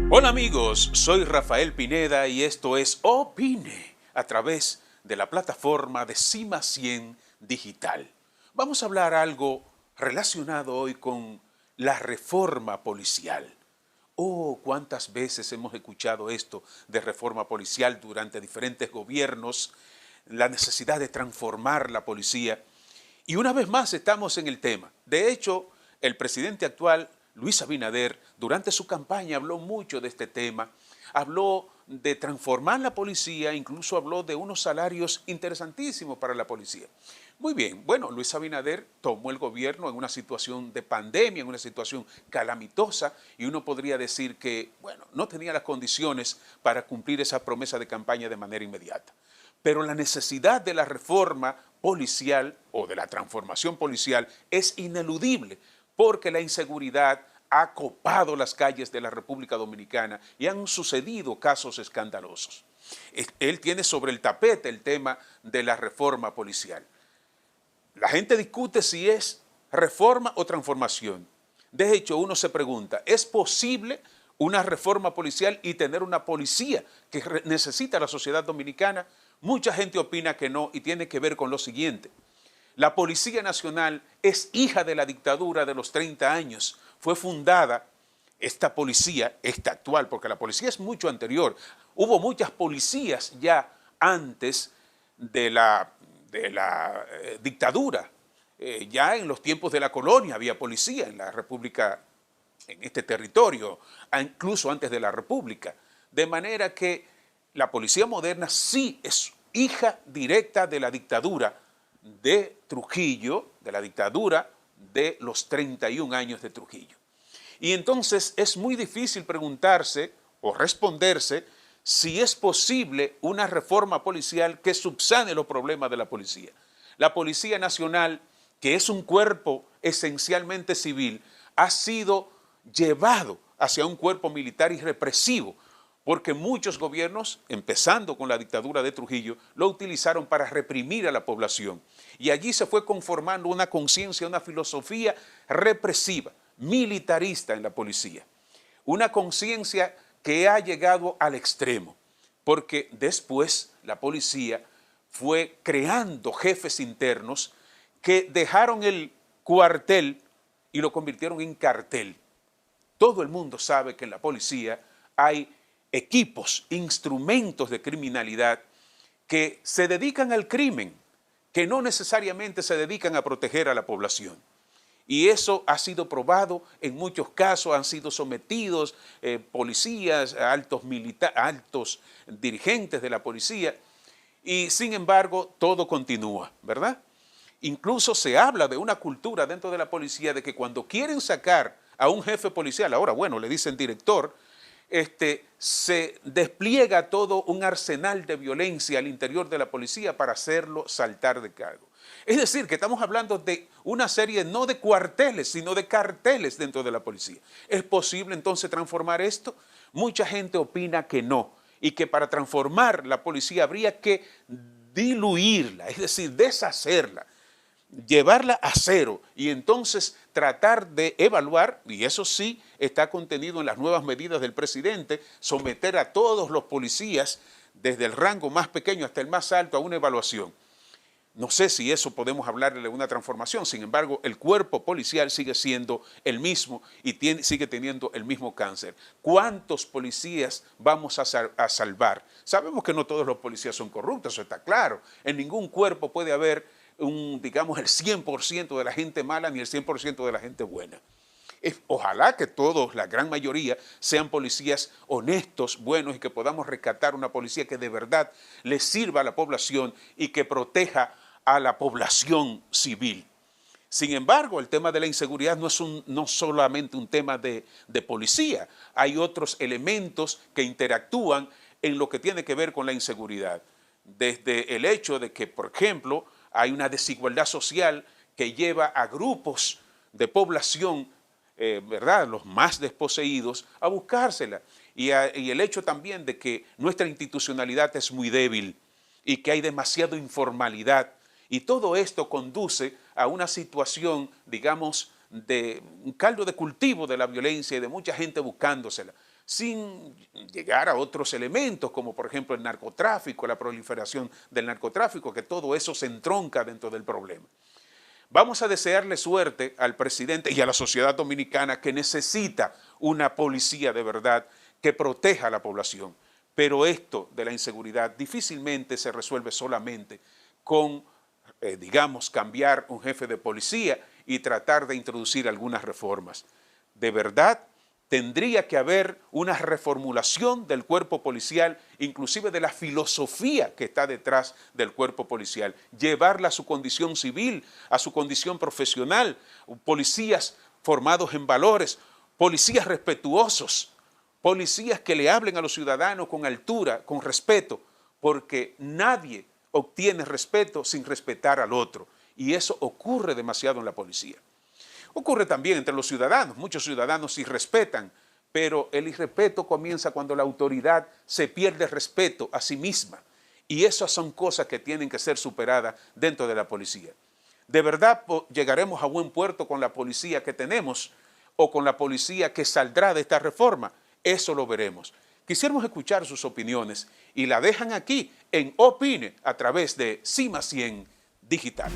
Hola amigos, soy Rafael Pineda y esto es Opine a través de la plataforma de Cima 100 Digital. Vamos a hablar algo relacionado hoy con la reforma policial. Oh, cuántas veces hemos escuchado esto de reforma policial durante diferentes gobiernos, la necesidad de transformar la policía. Y una vez más estamos en el tema. De hecho, el presidente actual, Luis Abinader, durante su campaña habló mucho de este tema, habló de transformar la policía, incluso habló de unos salarios interesantísimos para la policía. Muy bien, bueno, Luis Abinader tomó el gobierno en una situación de pandemia, en una situación calamitosa, y uno podría decir que, bueno, no tenía las condiciones para cumplir esa promesa de campaña de manera inmediata. Pero la necesidad de la reforma policial o de la transformación policial es ineludible porque la inseguridad ha copado las calles de la República Dominicana y han sucedido casos escandalosos. Él tiene sobre el tapete el tema de la reforma policial. La gente discute si es reforma o transformación. De hecho, uno se pregunta, ¿es posible una reforma policial y tener una policía que necesita la sociedad dominicana? Mucha gente opina que no y tiene que ver con lo siguiente. La Policía Nacional es hija de la dictadura de los 30 años. Fue fundada esta policía, esta actual, porque la policía es mucho anterior. Hubo muchas policías ya antes de la dictadura. Ya en los tiempos de la colonia había policía en la República, en este territorio, incluso antes de la República. De manera que la policía moderna sí es hija directa de la dictadura de Trujillo, de la dictadura de los 31 años de Trujillo. Y entonces es muy difícil preguntarse o responderse si es posible una reforma policial que subsane los problemas de la policía. La Policía Nacional, que es un cuerpo esencialmente civil, ha sido llevado hacia un cuerpo militar y represivo, porque muchos gobiernos, empezando con la dictadura de Trujillo, lo utilizaron para reprimir a la población. Y allí se fue conformando una conciencia, una filosofía represiva, militarista en la policía. Una conciencia que ha llegado al extremo, porque después la policía fue creando jefes internos que dejaron el cuartel y lo convirtieron en cartel. Todo el mundo sabe que en la policía hay equipos, instrumentos de criminalidad que se dedican al crimen, que no necesariamente se dedican a proteger a la población. Y eso ha sido probado en muchos casos, han sido sometidos policías, altos dirigentes de la policía, y sin embargo todo continúa, ¿verdad? Incluso se habla de una cultura dentro de la policía de que cuando quieren sacar a un jefe policial, ahora bueno, le dicen director, se despliega todo un arsenal de violencia al interior de la policía para hacerlo saltar de cargo. Es decir, que estamos hablando de una serie no de cuarteles, sino de carteles dentro de la policía. ¿Es posible entonces transformar esto? Mucha gente opina que no, y que para transformar la policía habría que diluirla, es decir, deshacerla, llevarla a cero y entonces tratar de evaluar, y eso sí está contenido en las nuevas medidas del presidente, someter a todos los policías, desde el rango más pequeño hasta el más alto, a una evaluación. No sé si eso podemos hablarle de una transformación, sin embargo, el cuerpo policial sigue siendo el mismo y sigue teniendo el mismo cáncer. ¿Cuántos policías vamos a salvar? Sabemos que no todos los policías son corruptos, eso está claro. En ningún cuerpo puede haber digamos, el 100% de la gente mala ni el 100% de la gente buena. Ojalá que todos, la gran mayoría, sean policías honestos, buenos y que podamos rescatar una policía que de verdad le sirva a la población y que proteja a la población civil. Sin embargo, el tema de la inseguridad no solamente un tema de policía, hay otros elementos que interactúan en lo que tiene que ver con la inseguridad. Desde el hecho de que, por ejemplo, hay una desigualdad social que lleva a grupos de población, ¿verdad?, los más desposeídos, a buscársela. Y el hecho también de que nuestra institucionalidad es muy débil y que hay demasiada informalidad. Y todo esto conduce a una situación, digamos, de un caldo de cultivo de la violencia y de mucha gente buscándosela. sin llegar a otros elementos, como por ejemplo el narcotráfico, la proliferación del narcotráfico, que todo eso se entronca dentro del problema. Vamos a desearle suerte al presidente y a la sociedad dominicana, que necesita una policía de verdad que proteja a la población. Pero esto de la inseguridad difícilmente se resuelve solamente con, digamos, cambiar un jefe de policía y tratar de introducir algunas reformas. De verdad, tendría que haber una reformulación del cuerpo policial, inclusive de la filosofía que está detrás del cuerpo policial, llevarla a su condición civil, a su condición profesional, policías formados en valores, policías respetuosos, policías que le hablen a los ciudadanos con altura, con respeto, porque nadie obtiene respeto sin respetar al otro, y eso ocurre demasiado en la policía. Ocurre también entre los ciudadanos. Muchos ciudadanos sí respetan, pero el irrespeto comienza cuando la autoridad se pierde respeto a sí misma. Y esas son cosas que tienen que ser superadas dentro de la policía. ¿De verdad llegaremos a buen puerto con la policía que tenemos o con la policía que saldrá de esta reforma? Eso lo veremos. Quisiéramos escuchar sus opiniones y la dejan aquí en Opine a través de CIMA 100 Digital.